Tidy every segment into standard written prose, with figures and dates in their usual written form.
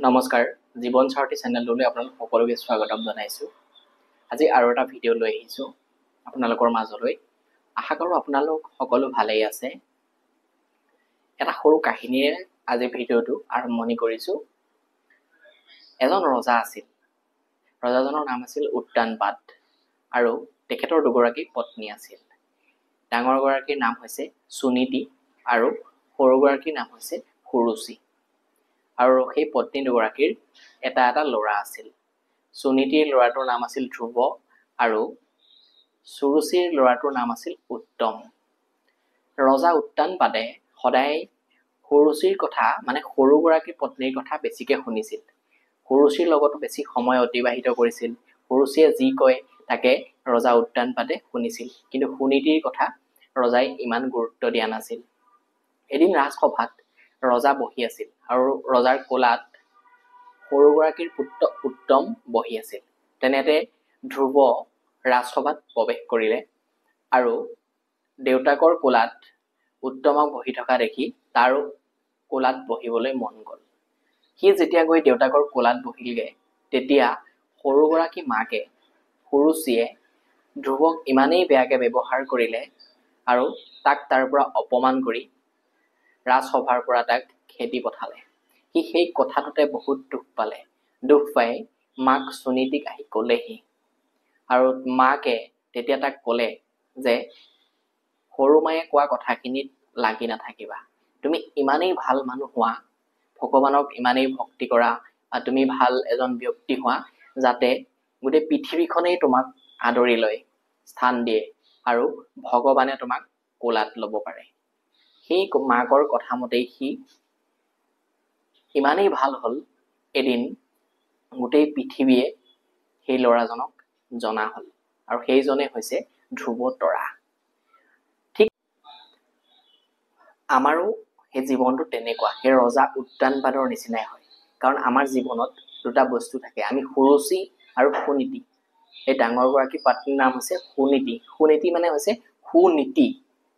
নমস্কাৰ জীৱন সাৰথী চেনেলটোলৈ আপোনালোক সকলোকে স্বাগতম জনাইছো। আজি আৰু এটা ভিডিঅ' লৈ আহিছো আপোনালোকৰ মাজলৈ। আশা কৰোঁ আপোনালোক সকলো ভালেই আছে। এটা সৰু কাহিনীৰে আজি ভিডিঅ'টো আৰম্ভণি কৰিছো। এজন ৰজা আছিল। ৰজাজনৰ নাম আছিল উদ্যানপাত আৰু তেখেতৰ দুগৰাকী পত্নী আছিল। ডাঙৰ গৰাকীৰ নাম হৈছে সুনীতি আৰু সৰু গৰাকীৰ নাম হৈছে সুৰুচি। আৰু সেই পত্নী দুগৰাকীৰ এটা ল'ৰা আছিল। সুনীতিৰ ল'ৰাটোৰ নাম আছিল ধ্ৰুৱ আৰু সুৰুচিৰ ল'ৰাটোৰ নাম আছিল উত্তম। ৰজা উদ্যানপাতে সদায় সুৰুচিৰ কথা মানে সৰু গৰাকী পত্নীৰ কথা বেছিকে শুনিছিল। সুৰুচিৰ লগতো বেছি সময় অতিবাহিত কৰিছিল। সুৰুচিয়ে যি কয় তাকে ৰজা উদ্যানপাতে শুনিছিল, কিন্তু সুনীতিৰ কথা ৰজাই ইমান গুৰুত্ব দিয়া নাছিল। এদিন ৰাজসভাত ৰজা বহি আছিল আৰু ৰজাৰ কোলাত সৰুগৰাকীৰ পুত্ৰ উত্তম বহি আছিল। তেনেতে ধ্ৰুৱ ৰাজসভাত প্ৰৱেশ কৰিলে আৰু দেউতাকৰ কোলাত উত্তমক বহি থকা দেখি তাৰো কোলাত বহিবলৈ মন গ'ল। সি যেতিয়া গৈ দেউতাকৰ কোলাত বহিলগে, তেতিয়া সৰুগৰাকী মাকে সুৰুচিয়ে ধ্ৰুৱক ইমানেই বেয়াকে ব্যৱহাৰ কৰিলে আৰু তাক তাৰ পৰা অপমান কৰি ৰাজসভাৰ পৰা তাক খেদি পঠালে। সি সেই কথাটোতে বহুত দুখ পালে। দুখ পাই মাক সুনীতিক আহি ক'লেহি আৰু মাকে তেতিয়া তাক ক'লে যে সৰু মায়ে কোৱা কথাখিনিত লাগি নাথাকিবা। তুমি ইমানেই ভাল মানুহ হোৱা, ভগৱানক ইমানেই ভক্তি কৰা, তুমি ভাল এজন ব্যক্তি হোৱা যাতে গোটেই পৃথিৱীখনেই তোমাক আদৰি লয়, স্থান দিয়ে আৰু ভগৱানে তোমাক কোলাত ল'ব পাৰে। সেই মাকৰ কথা মতেই সি ইমানেই ভাল হ'ল, এদিন গোটেই পৃথিৱীয়ে সেই ল'ৰাজনক জনা হ'ল আৰু সেইজনে হৈছে ধ্ৰুৱ তৰা। ঠিক আমাৰো সেই জীৱনটো তেনেকুৱা, সেই ৰজা উদ্যানপাতৰ নিচিনাই হয়। কাৰণ আমাৰ জীৱনত দুটা বস্তু থাকে, আমি সুৰুচি আৰু সুনীতি। এই ডাঙৰ গৰাকী পত্নীৰ নাম হৈছে সুনীতি। সুনীতি মানে হৈছে সুনীতি,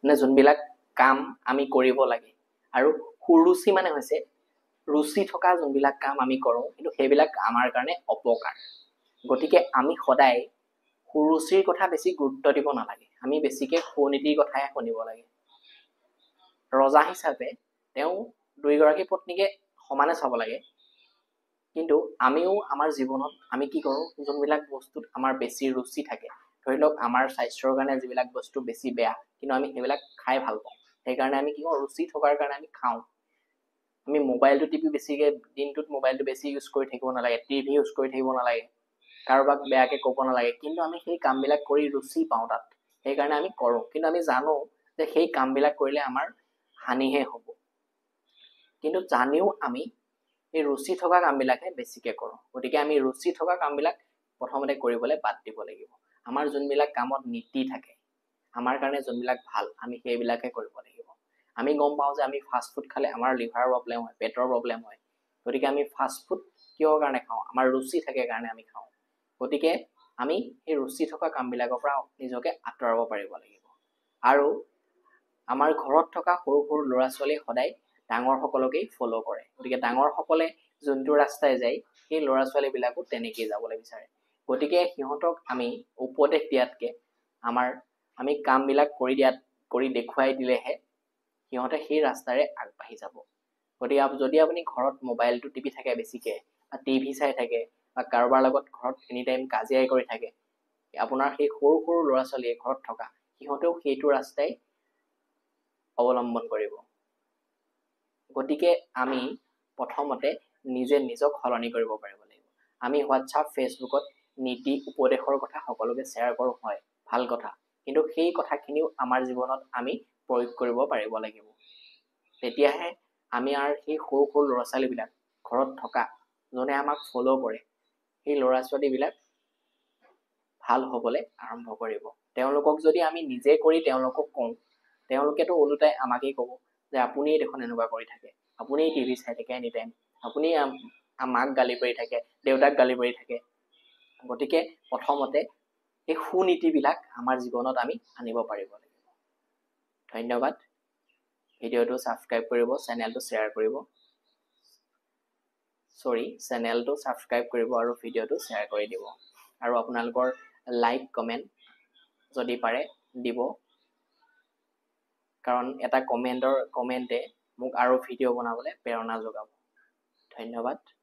মানে যোনবিলাক কাম আমি কৰিব লাগে, আৰু সুৰুচি মানে হৈছে ৰুচি থকা যোনবিলাক কাম আমি কৰোঁ, কিন্তু সেইবিলাক আমাৰ কাৰণে অপকাৰ। গতিকে আমি সদায় সুৰুচিৰ কথা বেছি গুৰুত্ব দিব নালাগে, আমি বেছিকে সুনীতিৰ কথাহে শুনিব লাগে। ৰজা হিচাপে তেওঁ দুইগৰাকী পত্নীকে সমানে চাব লাগে, কিন্তু আমিও আমাৰ জীৱনত আমি কি কৰোঁ, যোনবিলাক বস্তুত আমাৰ বেছি ৰুচি থাকে, ধৰি লওক আমাৰ স্বাস্থ্যৰ কাৰণে যিবিলাক বস্তু বেছি বেয়া কিন্তু আমি সেইবিলাক খাই ভাল পাওঁ, সেইকাৰণে আমি কি কৰোঁ, ৰুচি থকাৰ কাৰণে আমি খাওঁ। আমি মোবাইলটো টিপি বেছিকে দিনটোত মোবাইলটো বেছি ইউজ কৰি থাকিব নালাগে, টিভি ইউজ কৰি থাকিব নালাগে, কাৰোবাক বেয়াকে ক'ব নালাগে, কিন্তু আমি সেই কামবিলাক কৰি ৰুচি পাওঁ তাত, সেইকাৰণে আমি কৰোঁ। কিন্তু আমি জানো যে সেই কামবিলাক কৰিলে আমাৰ হানিহে হ'ব, কিন্তু জানিও আমি এই ৰুচি থকা কামবিলাকহে বেছিকে কৰোঁ। গতিকে আমি ৰুচি থকা কামবিলাক প্ৰথমতে কৰিবলৈ বাদ দিব লাগিব। আমাৰ যোনবিলাক কামত নীতি থাকে, আমাৰ কাৰণে যোনবিলাক ভাল, আমি সেইবিলাকহে কৰিব লাগিব। আমি গম পাওঁ যে আমি ফাষ্ট ফুড খালে আমাৰ লিভাৰৰ প্ৰব্লেম হয়, পেটৰ প্ৰব্লেম হয়। গতিকে আমি ফাষ্ট ফুড কিহৰ কাৰণে খাওঁ, আমাৰ ৰুচি থাকে কাৰণে আমি খাওঁ। গতিকে আমি সেই ৰুচি থকা কামবিলাকৰ পৰা নিজকে আঁতৰাব পাৰিব লাগিব। আৰু আমাৰ ঘৰত থকা সৰু সৰু ল'ৰা ছোৱালীয়ে সদায় ডাঙৰ সকলকেই ফ'ল' কৰে। গতিকে ডাঙৰ সকলে যোনটো ৰাস্তাই যায়, সেই ল'ৰা ছোৱালীবিলাকো তেনেকেই যাবলৈ বিচাৰে। গতিকে সিহঁতক আমি উপদেশ দিয়াতকে আমি কামবিলাক কৰি দেখুৱাই দিলেহে সিহঁতে সেই ৰাস্তাৰে আগবাঢ়ি যাব। গতিকে যদি আপুনি ঘৰত মোবাইলটো টিপি থাকে বেছিকে, বা টিভি চাই থাকে, বা কাৰোবাৰ লগত ঘৰত এনি টাইম কাজিয়াই কৰি থাকে, আপোনাৰ সেই সৰু সৰু ল'ৰা ছোৱালীয়ে ঘৰত থকা সিহঁতেও সেইটো ৰাস্তাই অৱলম্বন কৰিব। গতিকে আমি প্ৰথমতে নিজক সলনি কৰিব পাৰিব লাগিব। আমি হোৱাটছআপ, ফেচবুকত নীতি উপদেশৰ কথা সকলোকে শ্বেয়াৰ কৰোঁ, হয়, ভাল কথা, কিন্তু সেই কথাখিনিও আমাৰ জীৱনত আমি প্ৰয়োগ কৰিব পাৰিব লাগিব। তেতিয়াহে আমি আৰু সেই সৰু সৰু ল'ৰা ছোৱালীবিলাক ঘৰত থকা যোনে আমাক ফ'ল' কৰে, সেই ল'ৰা ছোৱালীবিলাক ভাল হ'বলৈ আৰম্ভ কৰিব। তেওঁলোকক যদি আমি নিজে কৰি তেওঁলোকক কওঁ, তেওঁলোকেতো ওলোটাই আমাকেই ক'ব যে আপুনি দেখোন এনেকুৱা কৰি থাকে, আপুনি টিভি চাই থাকে এনি টাইম, আপুনি মাক গালি পাৰি থাকে, দেউতাক গালি পাৰি থাকে। গতিকে প্ৰথমতে এই সুনীতিবিলাক আমাৰ জীৱনত আমি আনিব পাৰিব লাগিব। ধন্যবাদ। ভিডিঅ'টো ছাবস্ক্ৰাইব কৰিব, চেনেলটো শ্বেয়াৰ কৰিব। চেনেলটো ছাবস্ক্ৰাইব কৰিব আৰু ভিডিঅ'টো শ্বেয়াৰ কৰি দিব আৰু আপোনালোকৰ লাইক কমেণ্ট যদি পাৰে দিব কাৰণ এটা কমেণ্টে মোক আৰু ভিডিঅ' বনাবলৈ প্ৰেৰণা যোগাব ধন্যবাদ